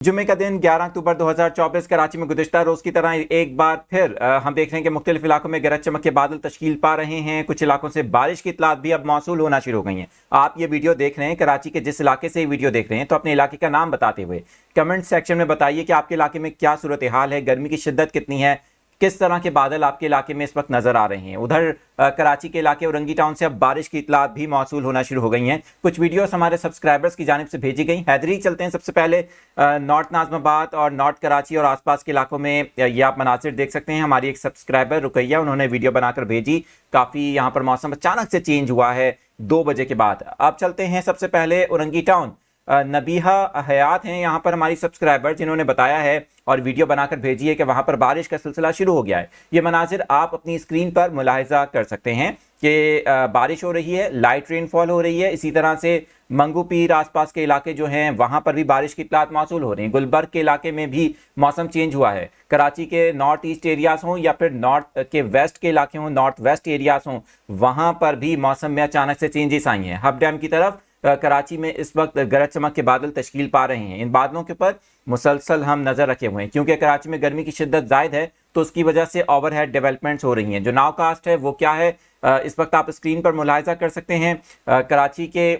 जुम्मे का दिन 11 अक्टूबर 2024 कराची में गुज़िश्ता रोज़ की तरह एक बार फिर हम देख रहे हैं कि मुख्तलिफ इलाकों में गरज चमक के बादल तश्कील पा रहे हैं। कुछ इलाकों से बारिश की इतलात भी अब मौसूल होना शुरू हो गई हैं। आप ये वीडियो देख रहे हैं कराची के जिस इलाके से वीडियो देख रहे हैं, तो अपने इलाके का नाम बताते हुए कमेंट सेक्शन में बताइए कि आपके इलाके में क्या सूरत हाल है, गर्मी की शिद्दत कितनी है, किस तरह के बादल आपके इलाके में इस वक्त नजर आ रहे हैं। उधर कराची के इलाके औरंगी टाउन से अब बारिश की इतलात भी मौसूल होना शुरू हो गई हैं। कुछ वीडियोस हमारे सब्सक्राइबर्स की जानिब से भेजी गई। हैदरी चलते हैं सबसे पहले नॉर्थ नाजमाबाद और नॉर्थ कराची और आसपास के इलाकों में ये आप मनासिर देख सकते हैं। हमारी एक सब्सक्राइबर रुकैया, उन्होंने वीडियो बनाकर भेजी। काफ़ी यहाँ पर मौसम अचानक से चेंज हुआ है 2 बजे के बाद। अब चलते हैं सबसे पहले औरंगी टाउन। नबीहा हयात हैं यहाँ पर हमारी सब्सक्राइबर, जिन्होंने बताया है और वीडियो बनाकर भेजी है कि वहाँ पर बारिश का सिलसिला शुरू हो गया है। ये मनाजिर आप अपनी स्क्रीन पर मुलाहिजा कर सकते हैं कि बारिश हो रही है, लाइट रेनफॉल हो रही है। इसी तरह से मंगू पीर आसपास के इलाके जो हैं वहाँ पर भी बारिश की इतलात मौसूल हो रही हैं। गुलबर्ग के इलाके में भी मौसम चेंज हुआ है। कराची के नॉर्थ ईस्ट एरियाज हों या फिर नॉर्थ के वेस्ट के इलाके हों, नॉर्थ वेस्ट एरियाज हों, वहाँ पर भी मौसम में अचानक से चेंजेस आई हैं। हब डैम की तरफ कराची में इस वक्त गरज चमक के बादल तश्कील पा रहे हैं। इन बादलों के ऊपर मुसलसल हम नजर रखे हुए हैं, क्योंकि कराची में गर्मी की शिद्दत जायद है, तो उसकी वजह से ओवरहेड डेवलपमेंट्स हो रही हैं। जो नाव कास्ट है वो क्या है, इस वक्त आप स्क्रीन पर मुलाहिजा कर सकते हैं। कराची के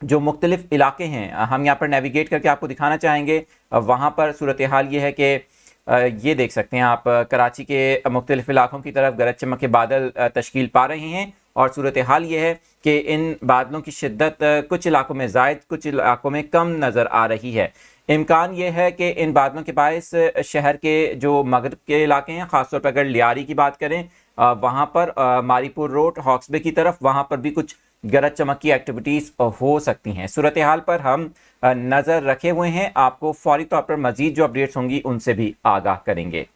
जो मुख्तलिफ इलाके हैं हम यहाँ पर नेविगेट करके आपको दिखाना चाहेंगे। वहाँ पर सूरत हाल ये है कि ये देख सकते हैं आप, कराची के मुख्तलिफ इलाकों की तरफ गरज चमक के बादल तश्कील पा रहे हैं। और सूरत हाल ये है कि इन बादलों की शिद्दत कुछ इलाकों में ज़ायद, कुछ इलाकों में कम नज़र आ रही है। इम्कान ये है कि इन बादलों के बायस शहर के जो मगरब के इलाके हैं, ख़ासतौर पर अगर लियारी की बात करें, वहाँ पर मारीपुर रोड हॉक्सबे की तरफ, वहाँ पर भी कुछ गरज चमक की एक्टिविटीज़ हो सकती हैं। सूरत हाल पर हम नज़र रखे हुए हैं, आपको फौरी तौर पर मज़ीद जो अपडेट्स होंगी उनसे भी आगाह करेंगे।